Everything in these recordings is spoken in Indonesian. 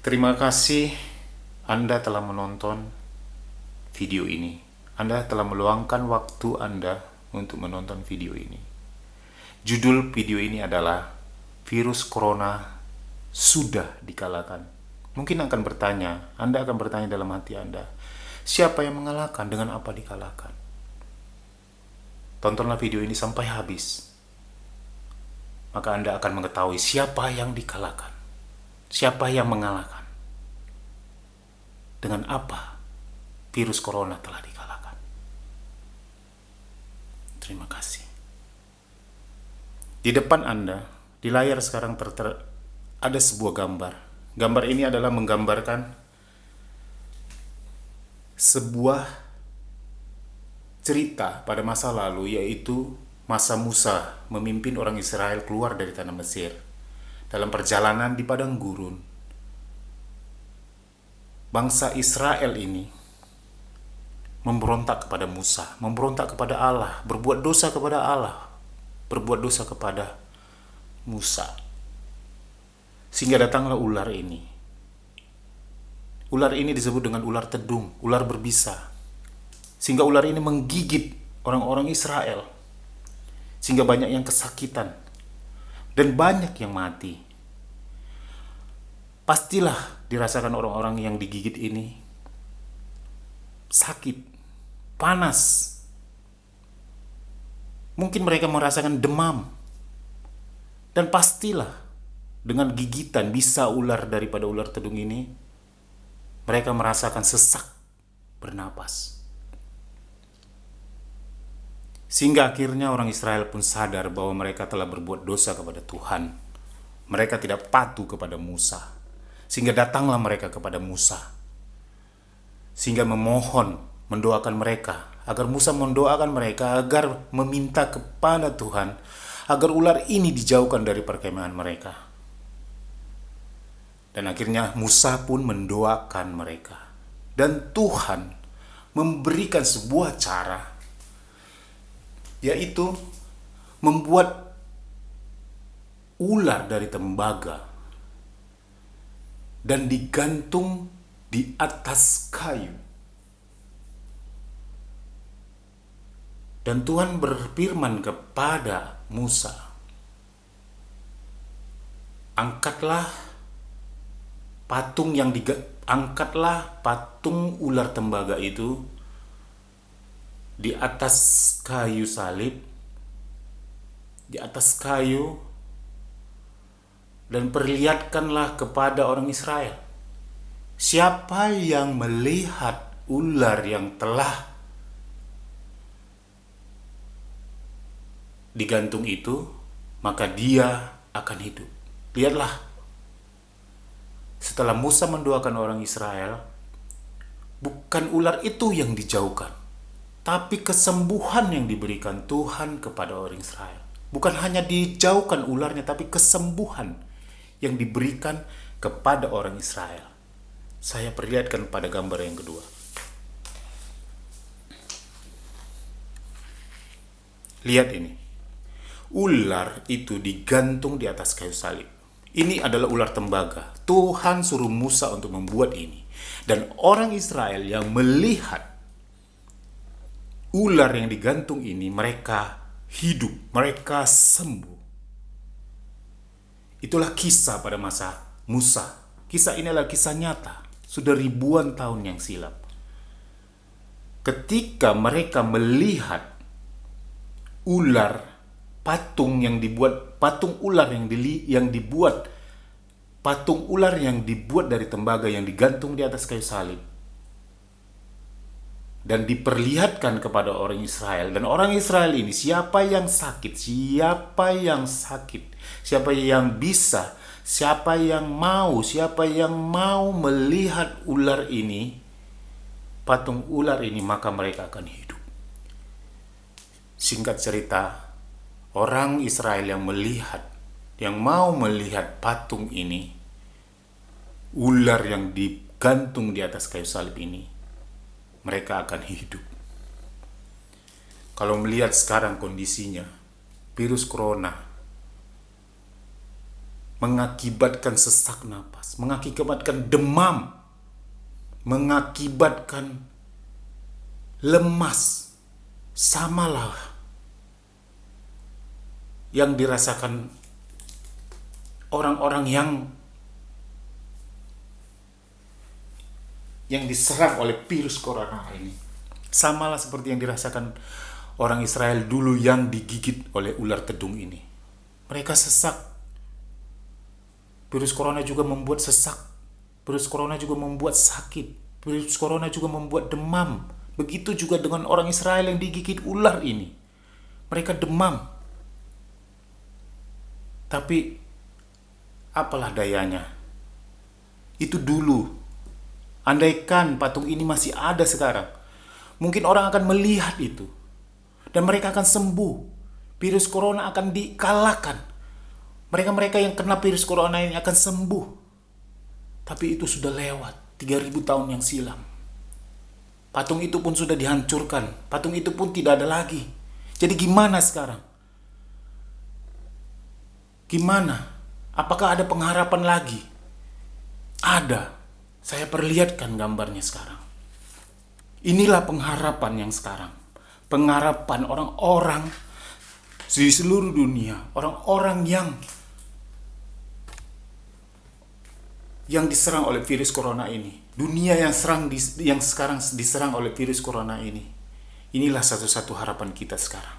Terima kasih Anda telah menonton video ini. Anda telah meluangkan waktu Anda untuk menonton video ini. Judul video ini adalah Virus Corona Sudah Dikalahkan. Mungkin Anda akan bertanya dalam hati Anda, siapa yang mengalahkan, dengan apa dikalahkan? Tontonlah video ini sampai habis. Maka Anda akan mengetahui siapa yang dikalahkan, siapa yang mengalahkan, dengan apa virus corona telah dikalahkan. Terima kasih. Di depan Anda, di layar sekarang ada sebuah gambar. Gambar ini adalah menggambarkan sebuah cerita pada masa lalu, yaitu masa Musa memimpin orang Israel keluar dari tanah Mesir. Dalam perjalanan di padang gurun, bangsa Israel ini memberontak kepada Musa, memberontak kepada Allah, berbuat dosa kepada Allah, berbuat dosa kepada Musa. Sehingga datanglah ular ini. Ular ini disebut dengan ular tedung, ular berbisa. Sehingga ular ini menggigit orang-orang Israel. Sehingga banyak yang kesakitan dan banyak yang mati. Pastilah dirasakan orang-orang yang digigit ini sakit, panas. Mungkin mereka merasakan demam. Dan pastilah dengan gigitan bisa ular daripada ular tedung ini, mereka merasakan sesak bernapas. Sehingga akhirnya orang Israel pun sadar bahwa mereka telah berbuat dosa kepada Tuhan. Mereka tidak patuh kepada Musa. Sehingga datanglah mereka kepada Musa. Sehingga mendoakan mereka, agar Musa mendoakan mereka, agar meminta kepada Tuhan, agar ular ini dijauhkan dari perkemahan mereka. Dan akhirnya Musa pun mendoakan mereka. Dan Tuhan memberikan sebuah cara, yaitu membuat ular dari tembaga dan digantung di atas kayu. Dan Tuhan berfirman kepada Musa, angkatlah patung ular tembaga itu di atas kayu salib, di atas kayu, dan perlihatkanlah kepada orang Israel. Siapa yang melihat ular yang telah digantung itu, maka dia akan hidup. Lihatlah, setelah Musa mendoakan orang Israel, bukan ular itu yang dijauhkan, tapi kesembuhan yang diberikan Tuhan kepada orang Israel. Bukan hanya dijauhkan ularnya, tapi kesembuhan yang diberikan kepada orang Israel. Saya perlihatkan pada gambar yang kedua. Lihat ini. Ular itu digantung di atas kayu salib. Ini adalah ular tembaga. Tuhan suruh Musa untuk membuat ini. Dan orang Israel yang melihat ular yang digantung ini, mereka hidup, mereka sembuh. Itulah kisah pada masa Musa. Kisah ini adalah kisah nyata, sudah ribuan tahun yang silap. Ketika mereka melihat ular, patung ular yang dibuat dari tembaga, yang digantung di atas kayu salib, dan diperlihatkan kepada orang Israel. Dan orang Israel ini, siapa yang sakit, siapa yang bisa, siapa yang mau melihat ular ini, patung ular ini, maka mereka akan hidup. Singkat cerita, orang Israel yang mau melihat patung ini, ular yang digantung di atas kayu salib ini, mereka akan hidup. Kalau melihat sekarang kondisinya, virus corona mengakibatkan sesak napas, mengakibatkan demam, mengakibatkan lemas. Samalah yang dirasakan orang-orang yang diserang oleh virus corona ini. Samalah seperti yang dirasakan orang Israel dulu yang digigit oleh ular tedung ini. Mereka sesak. Virus corona juga membuat sesak. Virus corona juga membuat sakit. Virus corona juga membuat demam. Begitu juga dengan orang Israel yang digigit ular ini. Mereka demam. Tapi apalah dayanya? Itu dulu. Andaikan patung ini masih ada sekarang, mungkin orang akan melihat itu. Dan mereka akan sembuh. Virus corona akan dikalahkan. Mereka-mereka yang kena virus corona ini akan sembuh. Tapi itu sudah lewat 3000 tahun yang silam. Patung itu pun sudah dihancurkan. Patung itu pun tidak ada lagi. Jadi gimana sekarang? Gimana? Apakah ada pengharapan lagi? Ada. Saya perlihatkan gambarnya sekarang. Inilah pengharapan yang sekarang. Pengharapan orang-orang di seluruh dunia. Orang-orang yang diserang oleh virus corona ini. Dunia yang sekarang diserang oleh virus corona ini. Inilah satu-satu harapan kita sekarang.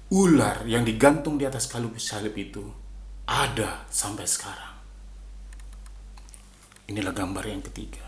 Ular yang digantung di atas kayu salib itu ada sampai sekarang. Inilah gambar yang ketiga.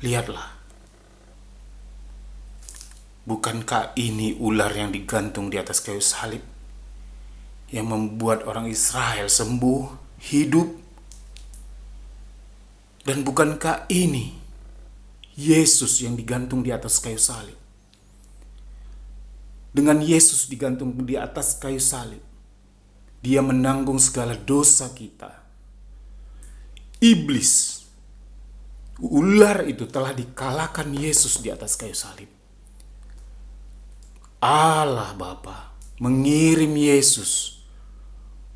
Lihatlah. Bukankah ini ular yang digantung di atas kayu salib yang membuat orang Israel sembuh, hidup? Dan bukankah ini Yesus yang digantung di atas kayu salib? Dengan Yesus digantung di atas kayu salib, Dia menanggung segala dosa kita. Iblis, ular itu telah dikalahkan Yesus di atas kayu salib. Allah Bapa mengirim Yesus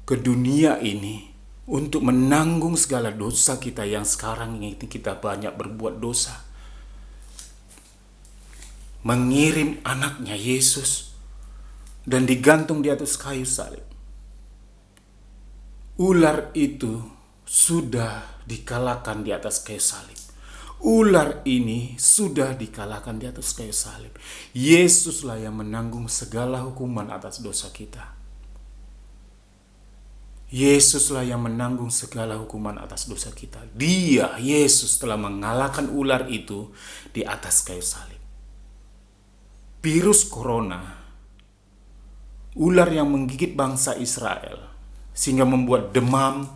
ke dunia ini untuk menanggung segala dosa kita yang sekarang ini kita banyak berbuat dosa. Mengirim anaknya Yesus dan digantung di atas kayu salib. Ular itu sudah dikalahkan di atas kayu salib. Ular ini sudah dikalahkan di atas kayu salib. Yesuslah yang menanggung segala hukuman atas dosa kita. Yesuslah yang menanggung segala hukuman atas dosa kita. Dia, Yesus, telah mengalahkan ular itu di atas kayu salib. Virus corona, ular yang menggigit bangsa Israel sehingga membuat demam,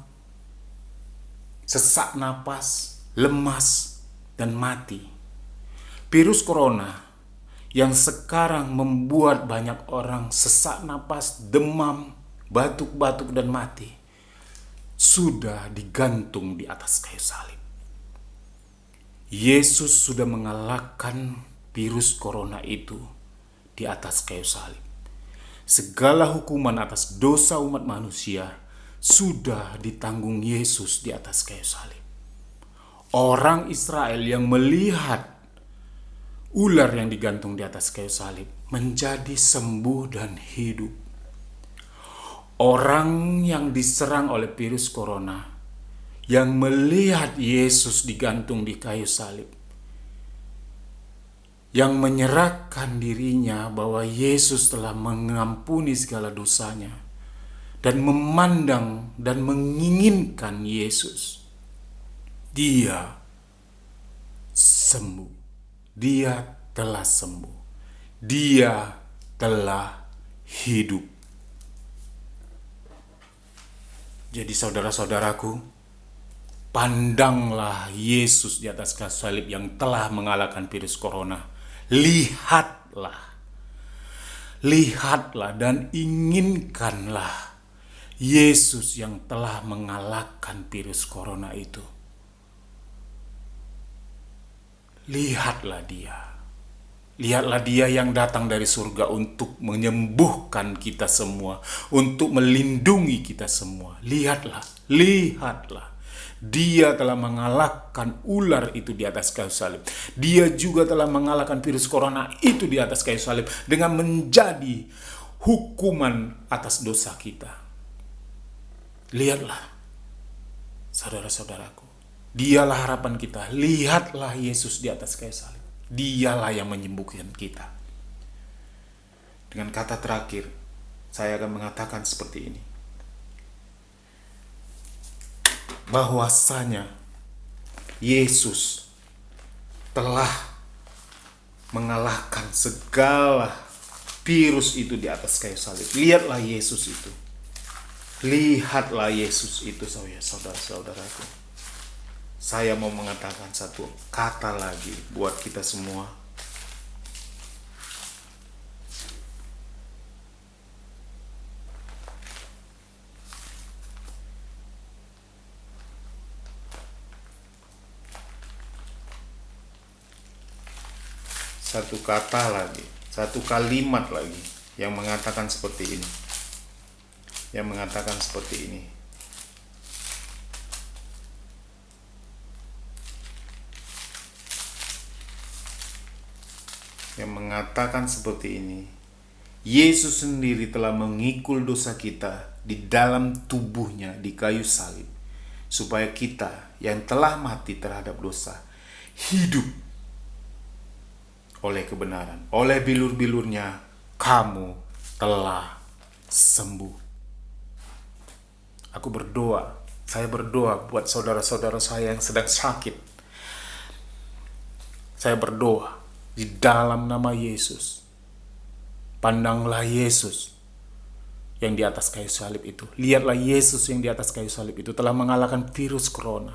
sesak napas, lemas, dan mati. Virus corona yang sekarang membuat banyak orang sesak napas, demam, batuk-batuk, dan mati sudah digantung di atas kayu salib. Yesus sudah mengalahkan virus corona itu di atas kayu salib. Segala hukuman atas dosa umat manusia sudah ditanggung Yesus di atas kayu salib. Orang Israel yang melihat ular yang digantung di atas kayu salib menjadi sembuh dan hidup. Orang yang diserang oleh virus corona yang melihat Yesus digantung di kayu salib, yang menyerahkan dirinya bahwa Yesus telah mengampuni segala dosanya dan memandang dan menginginkan Yesus, dia sembuh. Dia telah sembuh. Dia telah hidup. Jadi saudara-saudaraku, pandanglah Yesus di atas kayu salib yang telah mengalahkan virus corona. Lihatlah dan inginkanlah Yesus yang telah mengalahkan virus corona itu. Lihatlah Dia. Lihatlah Dia yang datang dari surga untuk menyembuhkan kita semua, untuk melindungi kita semua. Lihatlah, lihatlah. Dia telah mengalahkan ular itu di atas kayu salib. Dia juga telah mengalahkan virus corona itu di atas kayu salib dengan menjadi hukuman atas dosa kita. Lihatlah, saudara-saudaraku. Dialah harapan kita. Lihatlah Yesus di atas kayu salib. Dialah yang menyembuhkan kita. Dengan kata terakhir, saya akan mengatakan seperti ini. Bahwasanya Yesus telah mengalahkan segala virus itu di atas kayu salib. Lihatlah Yesus itu. Lihatlah Yesus itu, saudara-saudaraku. Saya mau mengatakan satu kata lagi buat kita semua. Satu kata lagi, satu kalimat lagi yang mengatakan seperti ini. Yang mengatakan seperti ini. Yang mengatakan seperti ini. Yesus sendiri telah mengikul dosa kita di dalam tubuhnya di kayu salib, supaya kita yang telah mati terhadap dosa hidup oleh kebenaran. Oleh bilur-bilurnya kamu telah sembuh. Aku berdoa, saya berdoa buat saudara-saudara saya yang sedang sakit. Saya berdoa di dalam nama Yesus. Pandanglah Yesus yang di atas kayu salib itu. Lihatlah Yesus yang di atas kayu salib itu telah mengalahkan virus corona.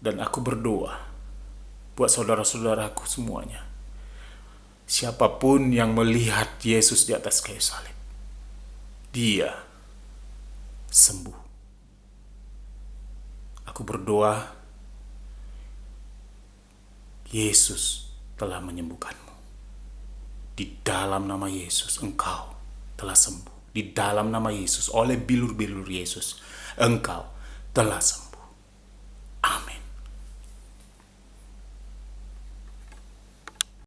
Dan aku berdoa buat saudara-saudaraku semuanya. Siapapun yang melihat Yesus di atas kayu salib, dia sembuh. Aku berdoa, Yesus telah menyembuhkanmu. Di dalam nama Yesus, engkau telah sembuh. Di dalam nama Yesus, oleh bilur-bilur Yesus, engkau telah sembuh.